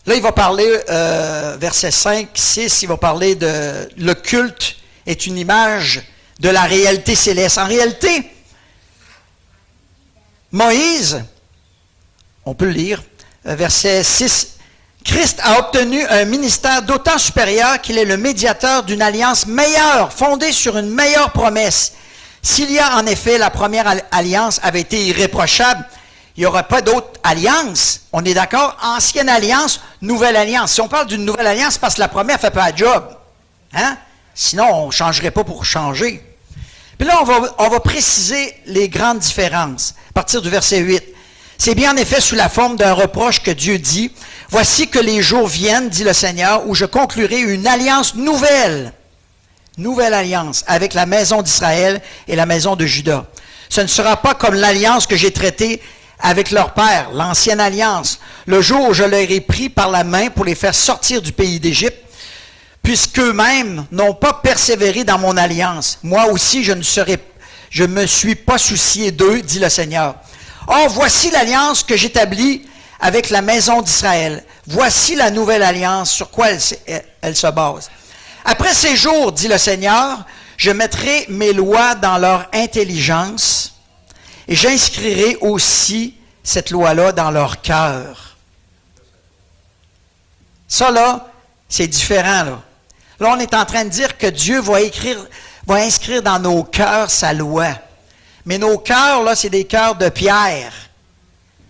Là, il va parler, verset 5, 6, il va parler de le culte est une image de la réalité céleste. En réalité, Moïse, on peut le lire, verset 6, Christ a obtenu un ministère d'autant supérieur qu'il est le médiateur d'une alliance meilleure, fondée sur une meilleure promesse. S'il y a en effet, la première alliance avait été irréprochable, il n'y aura pas d'autre alliance. On est d'accord? Ancienne alliance, nouvelle alliance. Si on parle d'une nouvelle alliance, c'est parce que la première ne fait pas le job. Hein? Sinon, on ne changerait pas pour changer. Puis là, on va préciser les grandes différences à partir du verset 8. C'est bien en effet sous la forme d'un reproche que Dieu dit, « Voici que les jours viennent, dit le Seigneur, où je conclurai une alliance nouvelle alliance avec la maison d'Israël et la maison de Juda. Ce ne sera pas comme l'alliance que j'ai traitée avec leur père, l'ancienne alliance, le jour où je leur ai pris par la main pour les faire sortir du pays d'Égypte, puisqu'eux-mêmes n'ont pas persévéré dans mon alliance. Moi aussi, je ne me suis pas soucié d'eux, dit le Seigneur. Or, voici l'alliance que j'établis avec la maison d'Israël. Voici la nouvelle alliance sur quoi elle se base. Après ces jours, dit le Seigneur, je mettrai mes lois dans leur intelligence et j'inscrirai aussi cette loi-là dans leur cœur. Ça, là, c'est différent, là. Là, on est en train de dire que Dieu va inscrire dans nos cœurs sa loi. Mais nos cœurs, là, c'est des cœurs de pierre.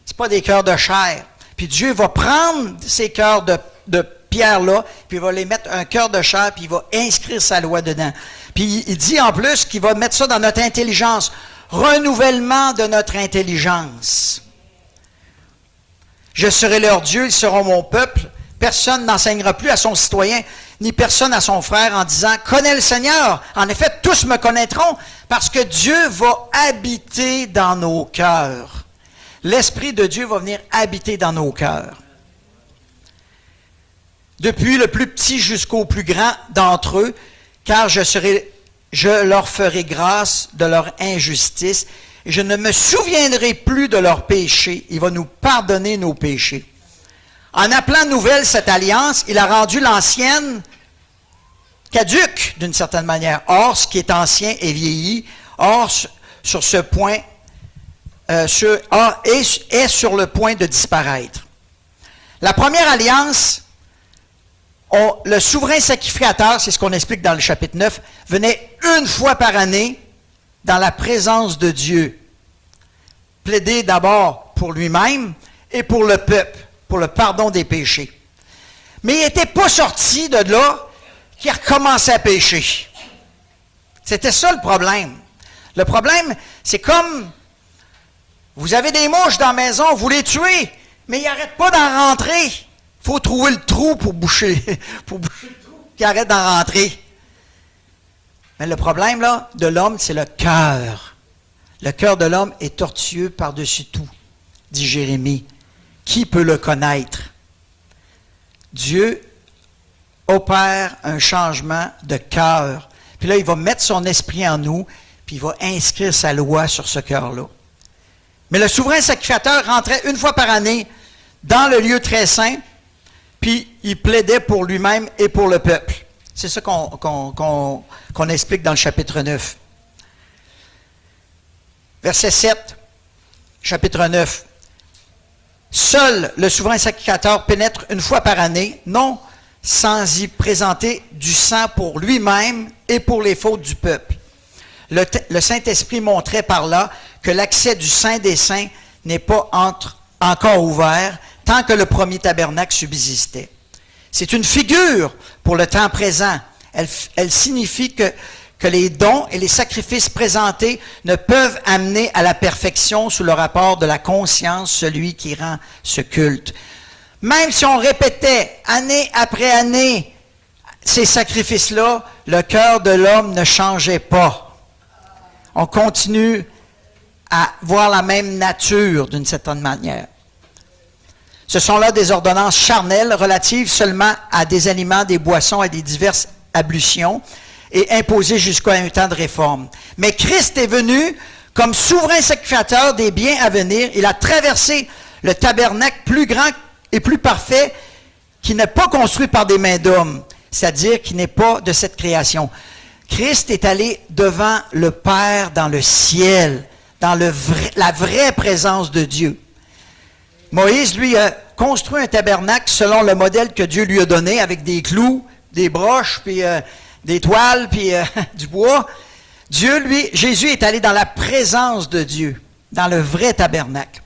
C'est pas des cœurs de chair. Puis Dieu va prendre ces cœurs de pierre-là, puis il va les mettre un cœur de chair, puis il va inscrire sa loi dedans. Puis il dit en plus qu'il va mettre ça dans notre intelligence. Renouvellement de notre intelligence. Je serai leur Dieu, ils seront mon peuple. Personne n'enseignera plus à son citoyen, ni personne à son frère en disant « Connais le Seigneur ». En effet, tous me connaîtront parce que Dieu va habiter dans nos cœurs. L'Esprit de Dieu va venir habiter dans nos cœurs. Depuis le plus petit jusqu'au plus grand d'entre eux, car je leur ferai grâce de leur injustice, et je ne me souviendrai plus de leurs péchés. Il va nous pardonner nos péchés. En appelant nouvelle cette alliance, il a rendu l'ancienne caduque d'une certaine manière. Or, ce qui est ancien est vieilli. Or, sur ce point, est sur le point de disparaître. La première alliance, le souverain sacrificateur, c'est ce qu'on explique dans le chapitre 9, venait une fois par année dans la présence de Dieu. Plaider d'abord pour lui-même et pour le peuple, pour le pardon des péchés. Mais il n'était pas sorti de là qu'il recommençait à pécher. C'était ça le problème. Le problème, c'est comme vous avez des mouches dans la maison, vous les tuez, mais ils n'arrêtent pas d'en rentrer. Il faut trouver le trou pour boucher le trou, qu'ils arrêtent d'en rentrer. Mais le problème là, de l'homme, c'est le cœur. Le cœur de l'homme est tortueux par-dessus tout, dit Jérémie. Qui peut le connaître? Dieu opère un changement de cœur. Puis là, il va mettre son esprit en nous, puis il va inscrire sa loi sur ce cœur-là. Mais le souverain sacrificateur rentrait une fois par année dans le lieu très saint, puis il plaidait pour lui-même et pour le peuple. C'est ça qu'on explique dans le chapitre 9. Verset 7, chapitre 9. Seul le souverain sacrificateur pénètre une fois par année, non sans y présenter du sang pour lui-même et pour les fautes du peuple. Le Saint-Esprit montrait par là que l'accès du Saint des Saints n'est pas encore ouvert tant que le premier tabernacle subsistait. C'est une figure pour le temps présent. Elle signifie que les dons et les sacrifices présentés ne peuvent amener à la perfection sous le rapport de la conscience, celui qui rend ce culte. Même si on répétait année après année ces sacrifices-là, le cœur de l'homme ne changeait pas. On continue à voir la même nature d'une certaine manière. Ce sont là des ordonnances charnelles relatives seulement à des aliments, des boissons et des diverses ablutions et imposées jusqu'à un temps de réforme. Mais Christ est venu comme souverain sacrificateur des biens à venir. Il a traversé le tabernacle plus grand et plus parfait qui n'est pas construit par des mains d'hommes, c'est-à-dire qui n'est pas de cette création. Christ est allé devant le Père dans le ciel, dans la vraie présence de Dieu. Moïse, lui, a construit un tabernacle selon le modèle que Dieu lui a donné, avec des clous, des broches, puis des toiles, puis du bois. Jésus est allé dans la présence de Dieu, dans le vrai tabernacle.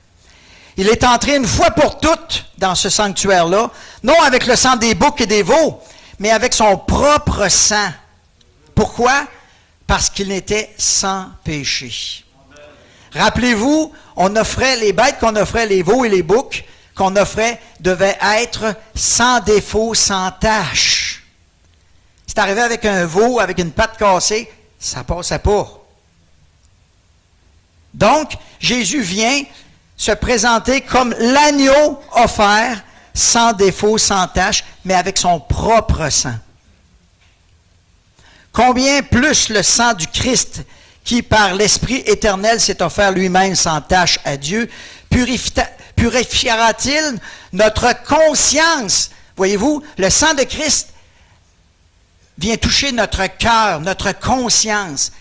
Il est entré une fois pour toutes dans ce sanctuaire-là, non avec le sang des boucs et des veaux, mais avec son propre sang. Pourquoi? Parce qu'il était sans péché. Rappelez-vous, on offrait les bêtes qu'on offrait, les veaux et les boucs, qu'on offrait, devaient être sans défaut, sans tache. C'est arrivé avec un veau, avec une patte cassée, ça ne passait pas. Donc, Jésus vient se présenter comme l'agneau offert, sans défaut, sans tache, mais avec son propre sang. Combien plus le sang du Christ, qui par l'Esprit éternel s'est offert lui-même sans tache à Dieu, purifiera-t-il notre conscience? Voyez-vous, le sang de Christ vient toucher notre cœur, notre conscience.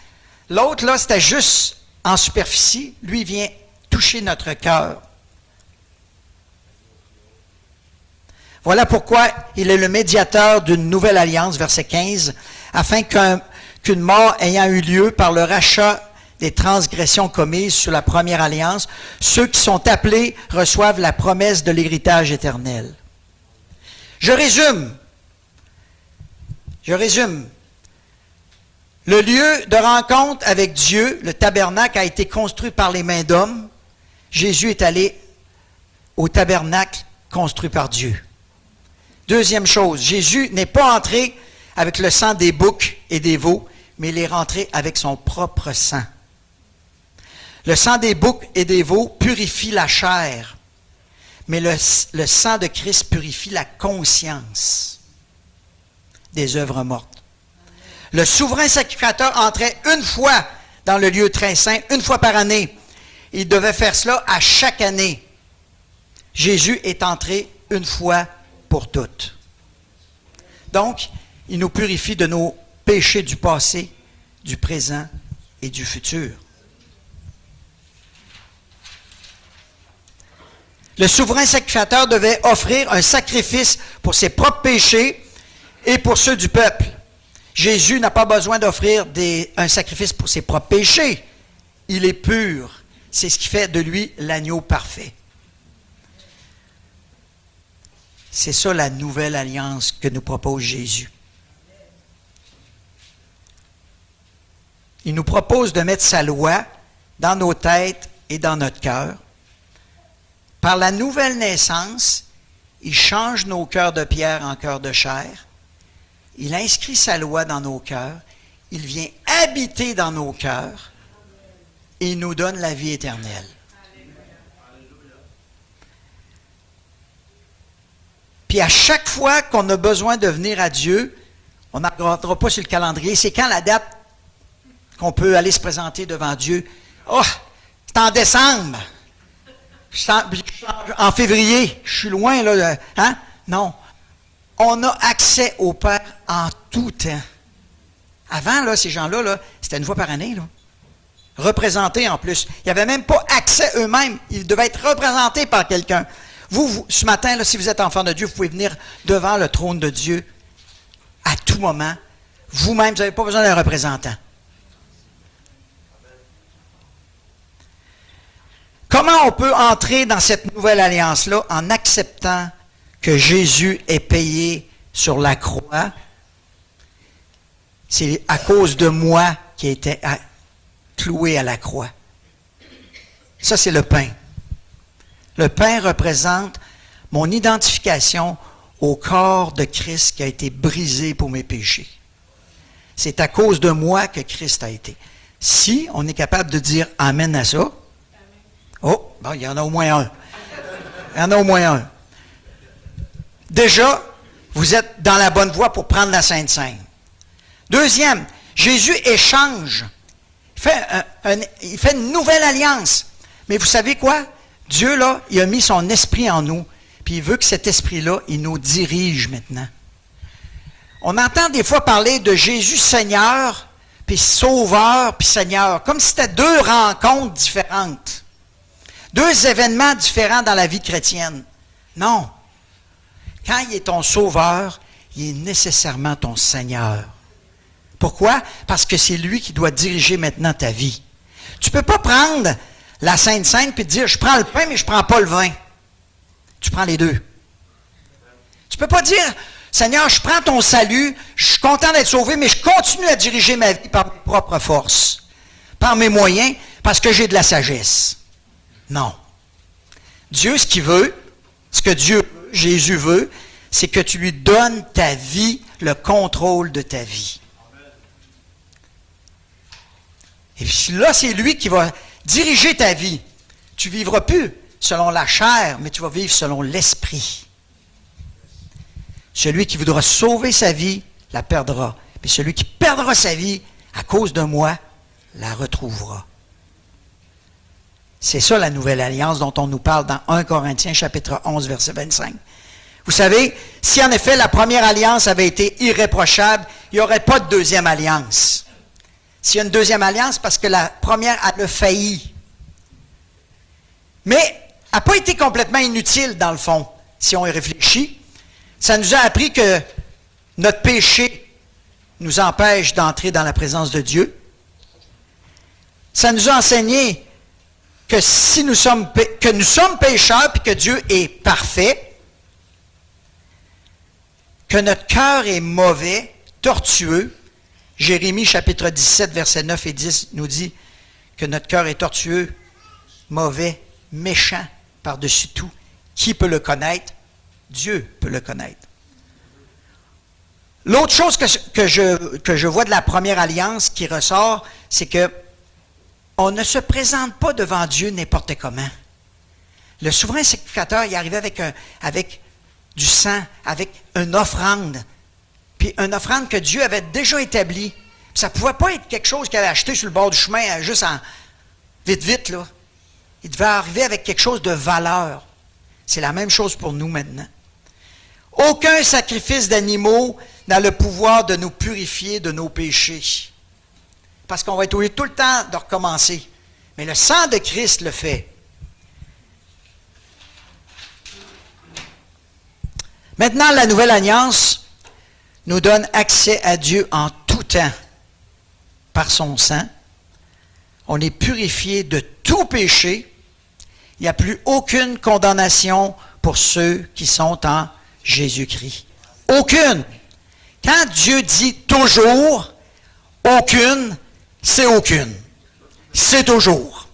L'autre, là, c'était juste en superficie. Lui vient toucher notre cœur. Voilà pourquoi il est le médiateur d'une nouvelle alliance, verset 15, afin qu'une mort ayant eu lieu par le rachat des transgressions commises sous la première alliance, ceux qui sont appelés reçoivent la promesse de l'héritage éternel. Je résume. Le lieu de rencontre avec Dieu, le tabernacle, a été construit par les mains d'hommes. Jésus est allé au tabernacle construit par Dieu. Deuxième chose, Jésus n'est pas entré avec le sang des boucs et des veaux, mais il est rentré avec son propre sang. Le sang des boucs et des veaux purifie la chair, mais le sang de Christ purifie la conscience des œuvres mortes. Le souverain sacrificateur entrait une fois dans le lieu très saint, une fois par année. Il devait faire cela à chaque année. Jésus est entré une fois pour toutes. Donc, il nous purifie de nos péchés du passé, du présent et du futur. Le souverain sacrificateur devait offrir un sacrifice pour ses propres péchés et pour ceux du peuple. Jésus n'a pas besoin d'offrir un sacrifice pour ses propres péchés. Il est pur. C'est ce qui fait de lui l'agneau parfait. C'est ça la nouvelle alliance que nous propose Jésus. Il nous propose de mettre sa loi dans nos têtes et dans notre cœur. Par la nouvelle naissance, il change nos cœurs de pierre en cœurs de chair. Il inscrit sa loi dans nos cœurs. Il vient habiter dans nos cœurs et il nous donne la vie éternelle. Puis à chaque fois qu'on a besoin de venir à Dieu, on ne regardera pas sur le calendrier. C'est quand la date qu'on peut aller se présenter devant Dieu? Oh, c'est en décembre. En février. Je suis loin, là. Hein? Non. On a accès au Père en tout temps. Avant, là, ces gens-là, là, c'était une fois par année. Là. Représentés en plus. Ils n'avaient même pas accès eux-mêmes. Ils devaient être représentés par quelqu'un. Vous, ce matin, là, si vous êtes enfant de Dieu, vous pouvez venir devant le trône de Dieu à tout moment. Vous-même, vous n'avez pas besoin d'un représentant. Comment on peut entrer dans cette nouvelle alliance-là en acceptant que Jésus est payé sur la croix? C'est à cause de moi qui a été cloué à la croix. Ça, c'est le pain. Le pain représente mon identification au corps de Christ qui a été brisé pour mes péchés. C'est à cause de moi que Christ a été. Si on est capable de dire Amen à ça, oh, bon, il y en a au moins un. Il y en a au moins un. Déjà, vous êtes dans la bonne voie pour prendre la Sainte Seine. Deuxième, Jésus échange. Il fait une nouvelle alliance. Mais vous savez quoi? Dieu, là, il a mis son esprit en nous. Puis puis il veut que cet esprit-là, il nous dirige maintenant. On entend des fois parler de Jésus Seigneur, puis Sauveur, puis Seigneur, comme si c'était deux rencontres différentes. Deux événements différents dans la vie chrétienne. Non. Quand il est ton Sauveur, il est nécessairement ton Seigneur. Pourquoi? Parce que c'est lui qui doit diriger maintenant ta vie. Tu ne peux pas prendre la Sainte Seine puis te dire, je prends le pain, mais je ne prends pas le vin. Tu prends les deux. Tu ne peux pas dire, Seigneur, je prends ton salut, je suis content d'être sauvé, mais je continue à diriger ma vie par mes propres forces, par mes moyens, parce que j'ai de la sagesse. Non. Dieu, ce qu'il veut, ce que Jésus veut, c'est que tu lui donnes ta vie, le contrôle de ta vie. Et puis là, c'est lui qui va diriger ta vie. Tu ne vivras plus selon la chair, mais tu vas vivre selon l'esprit. Celui qui voudra sauver sa vie, la perdra. Mais celui qui perdra sa vie, à cause de moi, la retrouvera. C'est ça la nouvelle alliance dont on nous parle dans 1 Corinthiens chapitre 11, verset 25. Vous savez, si en effet la première alliance avait été irréprochable, il n'y aurait pas de deuxième alliance. S'il y a une deuxième alliance, parce que la première a failli. Mais elle n'a pas été complètement inutile dans le fond, si on y réfléchit. Ça nous a appris que notre péché nous empêche d'entrer dans la présence de Dieu. Ça nous a enseigné que si nous sommes pécheurs puis que Dieu est parfait, que notre cœur est mauvais, tortueux. Jérémie chapitre 17, versets 9 et 10 nous dit que notre cœur est tortueux, mauvais, méchant par-dessus tout. Qui peut le connaître? Dieu peut le connaître. L'autre chose que je vois de la première alliance qui ressort, c'est que on ne se présente pas devant Dieu n'importe comment. Le souverain sacrificateur, il arrivait avec du sang, avec une offrande. Puis une offrande que Dieu avait déjà établie. Ça ne pouvait pas être quelque chose qu'il avait acheté sur le bord du chemin, juste en vite, là. Il devait arriver avec quelque chose de valeur. C'est la même chose pour nous maintenant. Aucun sacrifice d'animaux n'a le pouvoir de nous purifier de nos péchés. Parce qu'on va être obligé tout le temps de recommencer. Mais le sang de Christ le fait. Maintenant, la nouvelle alliance nous donne accès à Dieu en tout temps par son sang. On est purifié de tout péché. Il n'y a plus aucune condamnation pour ceux qui sont en Jésus-Christ. Aucune. Quand Dieu dit toujours, aucune, c'est aucune. C'est toujours.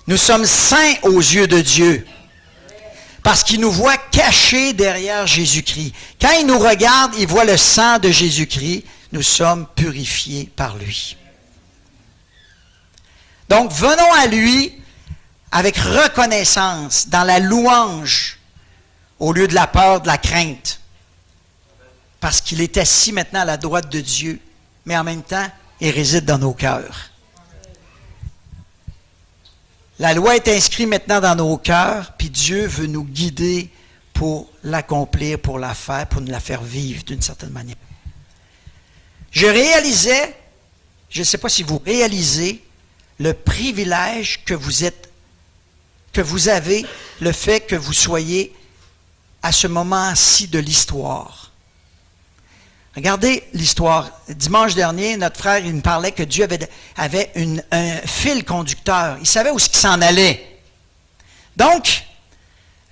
Nous sommes saints aux yeux de Dieu parce qu'il nous voit cachés derrière Jésus-Christ. Quand il nous regarde, il voit le sang de Jésus-Christ. Nous sommes purifiés par lui. Donc, venons à lui avec reconnaissance, dans la louange, au lieu de la peur, de la crainte. Parce qu'il est assis maintenant à la droite de Dieu, mais en même temps, il réside dans nos cœurs. La loi est inscrite maintenant dans nos cœurs, puis Dieu veut nous guider pour l'accomplir, pour la faire, pour nous la faire vivre d'une certaine manière. Je réalisais, je ne sais pas si vous réalisez, le privilège que vous avez, le fait que vous soyez à ce moment-ci de l'histoire. Regardez l'histoire. Dimanche dernier, notre frère, il me parlait que Dieu avait un fil conducteur. Il savait où il s'en allait. Donc,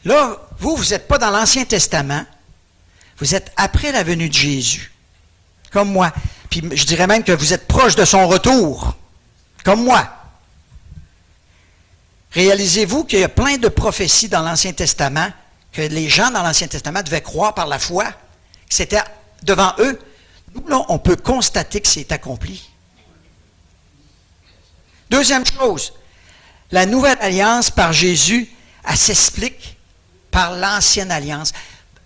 là, vous n'êtes pas dans l'Ancien Testament. Vous êtes après la venue de Jésus. Comme moi. Puis je dirais même que vous êtes proche de son retour. Comme moi. Réalisez-vous qu'il y a plein de prophéties dans l'Ancien Testament que les gens dans l'Ancien Testament devaient croire par la foi, que c'était devant eux. Nous, là, on peut constater que c'est accompli. Deuxième chose, la nouvelle alliance par Jésus, elle s'explique par l'ancienne alliance.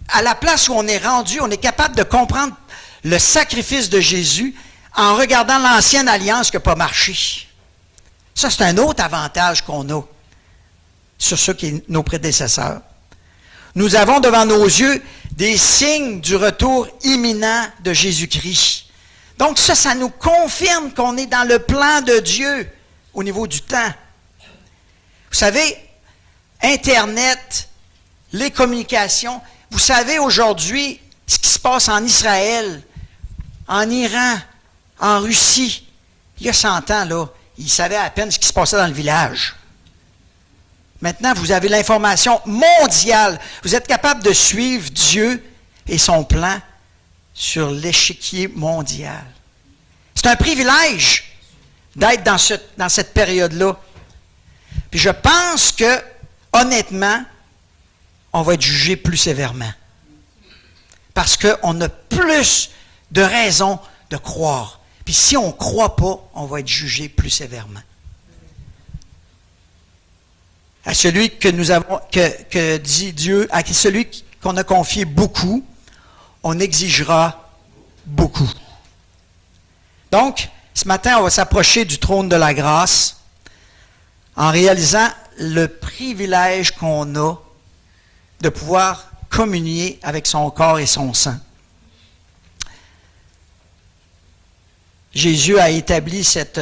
À la place où on est rendu, on est capable de comprendre le sacrifice de Jésus en regardant l'ancienne alliance qui n'a pas marché. Ça, c'est un autre avantage qu'on a sur ceux qui sont nos prédécesseurs. Nous avons devant nos yeux des signes du retour imminent de Jésus-Christ. Donc ça nous confirme qu'on est dans le plan de Dieu au niveau du temps. Vous savez, Internet, les communications, vous savez aujourd'hui ce qui se passe en Israël, en Iran, en Russie. Il y a 100 ans, là, ils savaient à peine ce qui se passait dans le village. Maintenant, vous avez l'information mondiale. Vous êtes capable de suivre Dieu et son plan sur l'échiquier mondial. C'est un privilège d'être dans cette période-là. Puis je pense que, honnêtement, on va être jugé plus sévèrement. Parce qu'on a plus de raisons de croire. Puis si on ne croit pas, on va être jugé plus sévèrement. À celui que nous avons, que dit Dieu, à celui qu'on a confié beaucoup, on exigera beaucoup. Donc, ce matin, on va s'approcher du trône de la grâce en réalisant le privilège qu'on a de pouvoir communier avec son corps et son sang. Jésus a établi cette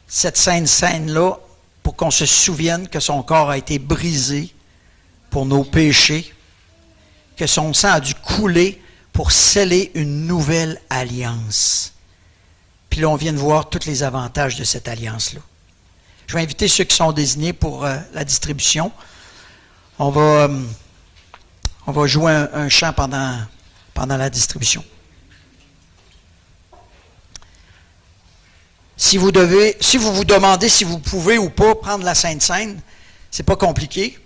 sainte scène-là pour qu'on se souvienne que son corps a été brisé pour nos péchés, que son sang a dû couler pour sceller une nouvelle alliance. Puis là, on vient de voir tous les avantages de cette alliance-là. Je vais inviter ceux qui sont désignés pour la distribution. On va jouer un chant pendant la distribution. Si vous vous demandez si vous pouvez ou pas prendre la Sainte Seine, c'est pas compliqué.